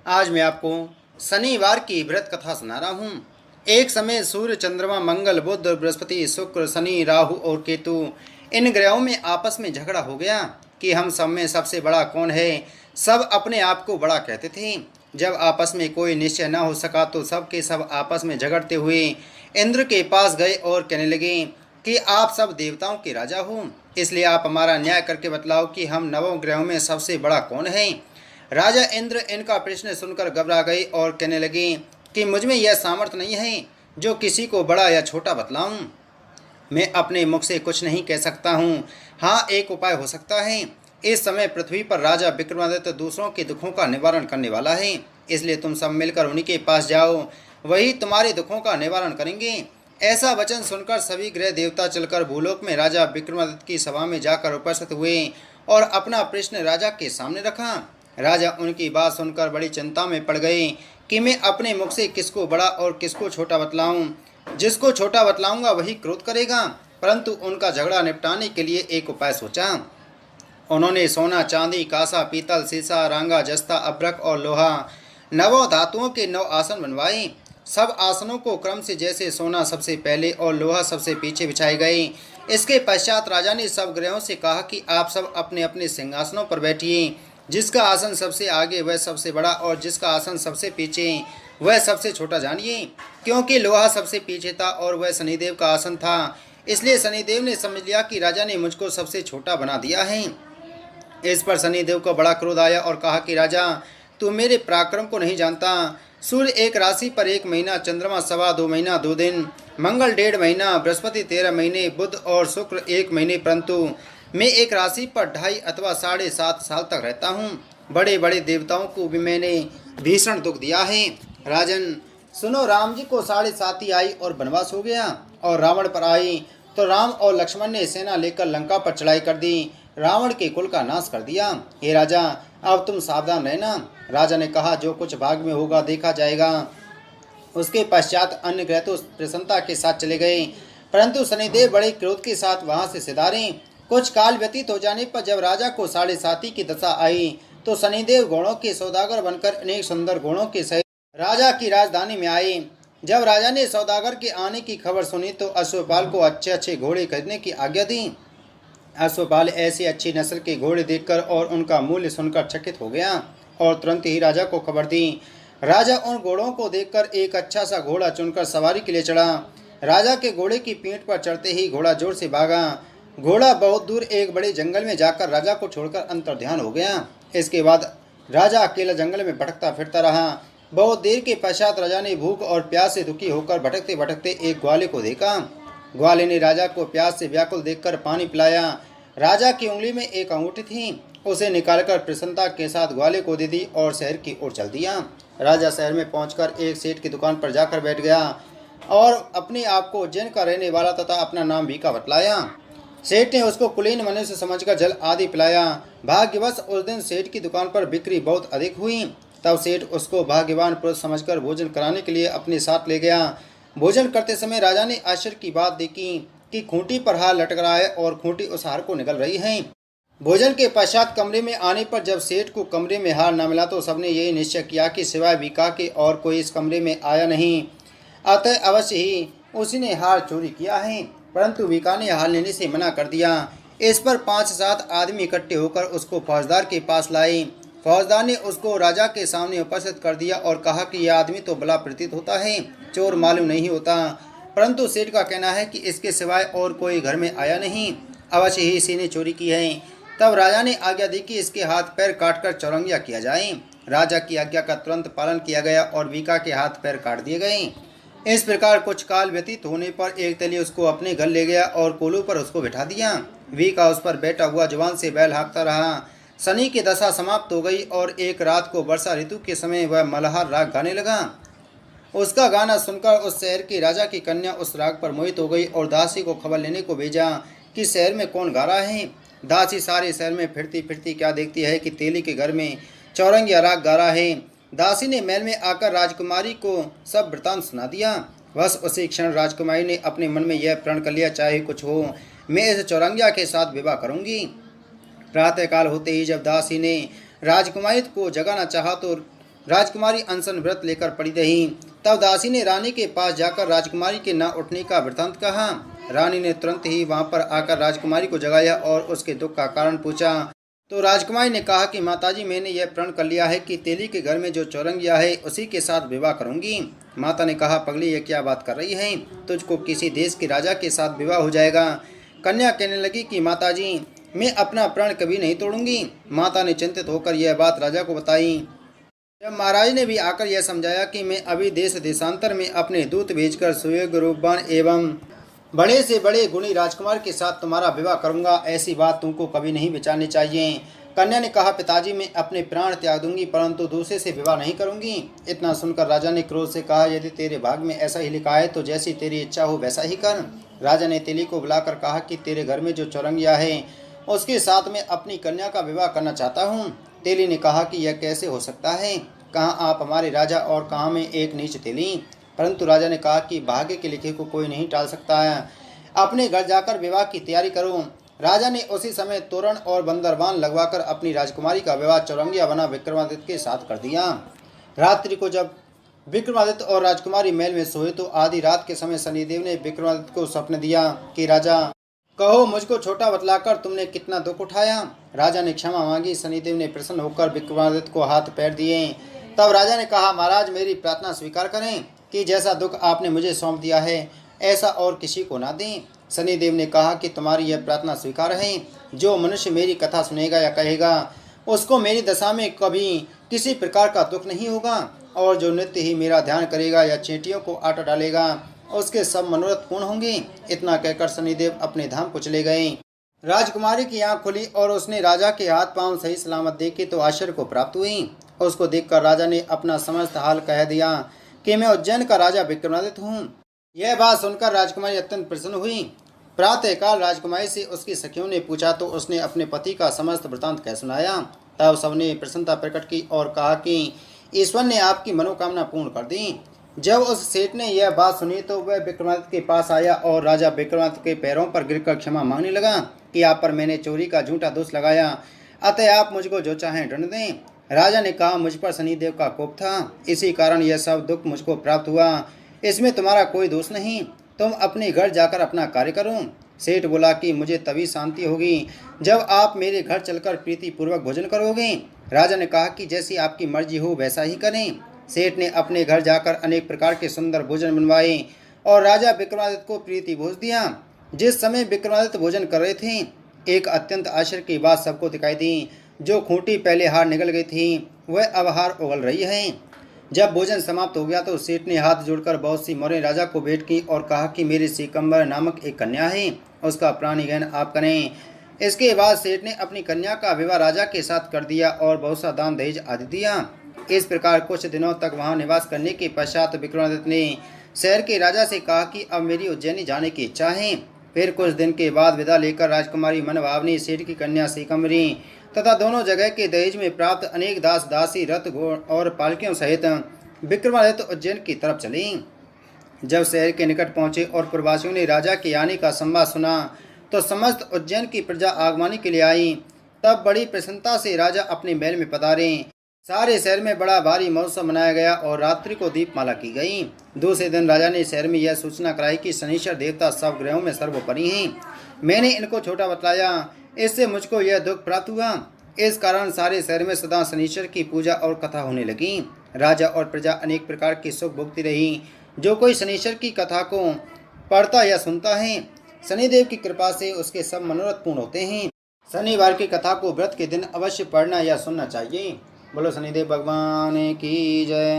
आज मैं आपको शनिवार की व्रत कथा सुना रहा हूँ। एक समय सूर्य, चंद्रमा, मंगल, बुध, बृहस्पति, शुक्र, शनि, राहु और केतु इन ग्रहों में आपस में झगड़ा हो गया कि हम सब में सबसे बड़ा कौन है। सब अपने आप को बड़ा कहते थे। जब आपस में कोई निश्चय न हो सका तो सब के सब आपस में झगड़ते हुए इंद्र के पास गए और कहने लगे कि आप सब देवताओं के राजा हो, इसलिए आप हमारा न्याय करके बतलाओ कि हम नवों ग्रहों में सबसे बड़ा कौन है। राजा इंद्र इनका प्रश्न सुनकर घबरा गए और कहने लगे कि मुझ में यह सामर्थ्य नहीं है जो किसी को बड़ा या छोटा बतलाऊं। मैं अपने मुख से कुछ नहीं कह सकता हूँ। हाँ, एक उपाय हो सकता है। इस समय पृथ्वी पर राजा विक्रमादित्य दूसरों के दुखों का निवारण करने वाला है, इसलिए तुम सब मिलकर उन्हीं के पास जाओ, वही तुम्हारे दुखों का निवारण करेंगे। ऐसा वचन सुनकर सभी ग्रह देवता चलकर भूलोक में राजा विक्रमादित्य की सभा में जाकर उपस्थित हुए और अपना प्रश्न राजा के सामने रखा। राजा उनकी बात सुनकर बड़ी चिंता में पड़ गए कि मैं अपने मुख से किसको बड़ा और किसको छोटा बतलाऊं। जिसको छोटा बतलाऊंगा वही क्रोध करेगा। परंतु उनका झगड़ा निपटाने के लिए एक उपाय सोचा। उन्होंने सोना, चांदी, कांसा, पीतल, सीसा, रांगा, जस्ता, अभ्रक और लोहा नवों धातुओं के 9 आसन बनवाए। सब आसनों को क्रम से जैसे सोना सबसे पहले और लोहा सबसे पीछे बिछाए गए। इसके पश्चात राजा ने सब ग्रहों से कहा कि आप सब अपने अपने सिंहासनों पर बैठिए। जिसका आसन सबसे आगे वह सबसे बड़ा और जिसका आसन सबसे पीछे वह सबसे छोटा जानिए। क्योंकि लोहा सबसे पीछे था और वह शनिदेव का आसन था, इसलिए शनिदेव ने समझ लिया कि राजा ने मुझको सबसे छोटा बना दिया है। इस पर शनिदेव को बड़ा क्रोध आया और कहा कि राजा, तू मेरे पराक्रम को नहीं जानता। सूर्य एक राशि पर 1 महीना, चंद्रमा 2.25 महीना 2 दिन, मंगल 1.5 महीना, बृहस्पति 13 महीने, बुध और शुक्र 1 महीने, परंतु मैं एक राशि पर 2.5 अथवा 7.5 साल तक रहता हूँ। बड़े बड़े देवताओं को भी मैंने भीषण दुख दिया है। राजन सुनो, राम जी को 7.5 आई और वनवास हो गया और रावण पर आई तो राम और लक्ष्मण ने सेना लेकर लंका पर चढ़ाई कर दी, रावण के कुल का नाश कर दिया। हे राजा, अब तुम सावधान रहना। राजा ने कहा, जो कुछ भाग में होगा देखा जाएगा। उसके पश्चात अन्य ग्रह तो प्रसन्नता के साथ चले गए, परंतु शनिदेव बड़े क्रोध के साथ वहां से सिधारे। कुछ काल व्यतीत हो जाने पर जब राजा को 7.5 की दशा आई तो शनिदेव घोड़ों के सौदागर बनकर अनेक सुंदर घोड़ों के सहित राजा की राजधानी में आए। जब राजा ने सौदागर के आने की खबर सुनी तो अश्वपाल को अच्छे अच्छे घोड़े खरीदने की आज्ञा दी। अश्वपाल ऐसी अच्छी नस्ल के घोड़े देखकर और उनका मूल्य सुनकर चकित हो गया और तुरंत ही राजा को खबर दी। राजा उन घोड़ों को देखकर एक अच्छा सा घोड़ा चुनकर सवारी के लिए चढ़ा। राजा के घोड़े की पीठ पर चढ़ते ही घोड़ा जोर से भागा। घोड़ा बहुत दूर एक बड़े जंगल में जाकर राजा को छोड़कर अंतर्ध्यान हो गया। इसके बाद राजा अकेला जंगल में भटकता फिरता रहा। बहुत देर के पश्चात राजा ने भूख और प्यास से दुखी होकर भटकते भटकते एक ग्वाले को देखा। ग्वाले ने राजा को प्यास से व्याकुल देखकर पानी पिलाया। राजा की उंगली में एक अंगूठी थी, उसे निकालकर प्रसन्नता के साथ ग्वाले को दे दी और शहर की ओर चल दिया। राजा शहर में पहुंचकर एक सेठ की दुकान पर जाकर बैठ गया और अपने आप को उज्जैन का रहने वाला तथा अपना नाम भीका बतलाया। सेठ ने उसको कुलीन मनुष्य समझकर जल आदि पिलाया। भाग्यवश उस दिन सेठ की दुकान पर बिक्री बहुत अधिक हुई। तब सेठ उसको भाग्यवान पुरुष समझकर भोजन कराने के लिए अपने साथ ले गया। भोजन करते समय राजा ने आश्चर्य की बात देखी कि खूंटी पर हार लटक रहा है और खूंटी उस हार को निगल रही है। भोजन के पश्चात कमरे में आने पर जब सेठ को कमरे में हार न मिला तो सबने यही निश्चय किया कि सिवाय भीका के और कोई इस कमरे में आया नहीं, अतः अवश्य ही उसी ने हार चोरी किया है। परंतु भीका ने हार लेने से मना कर दिया। इस पर 5-7 आदमी इकट्ठे होकर उसको फौजदार के पास लाए। फौजदार ने उसको राजा के सामने उपस्थित कर दिया और कहा कि यह आदमी तो भला प्रतीत होता है, चोर मालूम नहीं होता, परंतु सेठ का कहना है कि इसके सिवाय और कोई घर में आया नहीं, अवश्य ही इसी ने चोरी की है। तब राजा ने आज्ञा दी कि इसके हाथ पैर काटकर चौरंगिया किया जाए। राजा की आज्ञा का तुरंत पालन किया गया और भीका के हाथ पैर काट दिए गए। इस प्रकार कुछ काल व्यतीत होने पर एक तेली उसको अपने घर ले गया और कोलू पर उसको बिठा दिया। भीका उस पर बैठा हुआ जुबान से बैल हाँकता रहा। शनि की दशा समाप्त हो गई और एक रात को वर्षा ऋतु के समय वह मल्हार राग गाने लगा। उसका गाना सुनकर उस शहर की राजा की कन्या उस राग पर मोहित हो गई और दासी को खबर लेने को भेजा कि शहर में कौन गा रहा है। दासी सारे शहर में फिरती फिरती क्या देखती है कि तेली के घर में चौरंगिया राग गा रहा है। दासी ने महल में आकर राजकुमारी को सब वृतांत सुना दिया। बस उसी क्षण राजकुमारी ने अपने मन में यह प्रण कर लिया, चाहे कुछ हो मैं इस चौरंगिया के साथ विवाह करूंगी। प्रातःकाल होते ही जब दासी ने राजकुमारी को जगाना चाहा तो राजकुमारी अनशन व्रत लेकर पड़ी रही। तब दासी ने रानी के पास जाकर राजकुमारी के न उठने का वृतांत कहा। रानी ने तुरंत ही वहां पर आकर राजकुमारी को जगाया और उसके दुख का कारण पूछा। तो राजकुमारी ने कहा कि माताजी, मैंने यह प्रण कर लिया है कि तेली के घर में जो चौरंगिया है उसी के साथ विवाह करूंगी। माता ने कहा, पगली, यह क्या बात कर रही है? तुझको किसी देश के राजा के साथ विवाह हो जाएगा। कन्या कहने लगी कि माताजी, मैं अपना प्रण कभी नहीं तोड़ूंगी। माता ने चिंतित होकर यह बात राजा को बताई। जब महाराज ने भी आकर यह समझाया कि मैं अभी देश देशांतर में अपने दूत भेजकर सुयोग्य रूपवान एवं बड़े से बड़े गुणी राजकुमार के साथ तुम्हारा विवाह करूंगा, ऐसी बात तुमको कभी नहीं विचारनी चाहिए। कन्या ने कहा, पिताजी, मैं अपने प्राण त्याग दूंगी परंतु दूसरे से विवाह नहीं करूंगी। इतना सुनकर राजा ने क्रोध से कहा, यदि तेरे भाग में ऐसा ही लिखा है तो जैसी तेरी इच्छा हो वैसा ही कर। राजा ने तेली को बुलाकर कहा कि तेरे घर में जो चौरंगिया है उसके साथ में अपनी कन्या का विवाह करना चाहता हूँ। तेली ने कहा कि यह कैसे हो सकता है? कहाँ आप हमारे राजा और कहाँ में एक नीच तेली। परंतु राजा ने कहा कि भाग्य के लिखे को कोई नहीं टाल सकता है, अपने घर जाकर विवाह की तैयारी करो। राजा ने उसी समय तोरण और बंदरबान लगवाकर अपनी राजकुमारी का विवाह चौरंगिया बना विक्रमादित्य के साथ कर दिया। रात्रि को जब विक्रमादित्य और राजकुमारी महल में सोए तो आधी रात के समय शनिदेव ने विक्रमादित्य को स्वप्न दिया कि राजा, कहो मुझको छोटा बतलाकर तुमने कितना दुख उठाया। राजा ने क्षमा मांगी। शनिदेव ने प्रसन्न होकर विक्रमादित्य को हाथ पैर दिए। तब राजा ने कहा, महाराज, मेरी प्रार्थना स्वीकार करें कि जैसा दुख आपने मुझे सौंप दिया है ऐसा और किसी को ना दें। शनिदेव ने कहा कि तुम्हारी यह प्रार्थना स्वीकार है। जो मनुष्य मेरी कथा सुनेगा या कहेगा उसको मेरी दशा में कभी किसी प्रकार का दुख नहीं होगा, और जो नित्य ही मेरा ध्यान करेगा या चींटियों को आट डालेगा उसके सब मनोरथ पूर्ण होंगे। इतना कहकर शनिदेव अपने धाम को चले गए। राजकुमारी की आंख खुली और उसने राजा के हाथ पांव सही सलामत देखे तो आश्चर्य को प्राप्त हुई। उसको देखकर राजा ने अपना समस्त हाल कह दिया कि मैं उज्जैन का राजा विक्रमादित्य हूँ। यह बात सुनकर राजकुमारी अत्यंत प्रसन्न हुई। प्रातःकाल राजकुमारी से उसकी सखियों ने पूछा तो उसने अपने पति का समस्त वृतांत कह सुनाया। तब सबने प्रसन्नता प्रकट की और कहा कि ईश्वर ने आपकी मनोकामना पूर्ण कर दी। जब उस सेठ ने यह बात सुनी तो वह विक्रमादित्य के पास आया और राजा विक्रमादित्य के पैरों पर गिरकर क्षमा मांगने लगा कि आप पर मैंने चोरी का झूठा दोष लगाया, अतः आप मुझको जो चाहें दंड दें। राजा ने कहा, मुझ पर शनिदेव का कोप था, इसी कारण यह सब दुख मुझको प्राप्त हुआ। इसमें तुम्हारा कोई दोष नहीं, तुम अपने घर जाकर अपना कार्य करो। सेठ बोला कि मुझे तभी शांति होगी जब आप मेरे घर चलकर प्रीतिपूर्वक भोजन करोगे। राजा ने कहा कि जैसी आपकी मर्जी हो वैसा ही करें। सेठ ने अपने घर जाकर अनेक प्रकार के सुंदर भोजन बनवाए और राजा विक्रमादित्य को प्रीति भोज दिया। जिस समय विक्रमादित्य भोजन कर रहे थे एक अत्यंत आश्चर्य की बात सबको दिखाई दी। जो खूंटी पहले हार निकल गई थी वह अब हार उगल रही है। जब भोजन समाप्त हो गया तो सेठ ने हाथ जोड़कर बहुत सी मोहरें राजा को भेंट की और कहा कि मेरी सिकंबर नामक एक कन्या है, उसका प्राणीग्रहण आप करें। इसके बाद सेठ ने अपनी कन्या का विवाह राजा के साथ कर दिया और बहुत सा दान दहेज आदि दिया। इस प्रकार कुछ दिनों तक वहां निवास करने के पश्चात विक्रमादित्य ने शहर के राजा से कहा कि अब मेरी उज्जैनी जाने की इच्छा है। फिर कुछ दिन के बाद विदा लेकर राजकुमारी मनभावनी सेठ की कन्या सिकंबरी तथा दोनों जगह के दहेज में प्राप्त अनेक दास दासी रथ घोड़ और पालकियों सहित विक्रमादित्य उज्जैन की तरफ चली। जब शहर के निकट पहुंचे और प्रवासियों ने राजा के आने का संवाद सुना तो समस्त उज्जैन की प्रजा आगमनी के लिए आई। तब बड़ी प्रसन्नता से राजा अपने महल में पधारे। सारे शहर में बड़ा भारी महोत्सव मनाया गया और रात्रि को दीपमाला की गई। दूसरे दिन राजा ने शहर में यह सूचना कराई कि शनिश्चर देवता सब ग्रहों में सर्वोपरि हैं। मैंने इनको छोटा बतलाया, इससे मुझको यह दुख प्राप्त हुआ। इस कारण सारे शहर में सदा शनिश्चर की पूजा और कथा होने लगी। राजा और प्रजा अनेक प्रकार की सुख भोगती रही। जो कोई शनिश्चर की कथा को पढ़ता या सुनता है शनिदेव की कृपा से उसके सब मनोरथ पूर्ण होते हैं। शनिवार की कथा को व्रत के दिन अवश्य पढ़ना या सुनना चाहिए। बोलो शनिदेव भगवान की जय।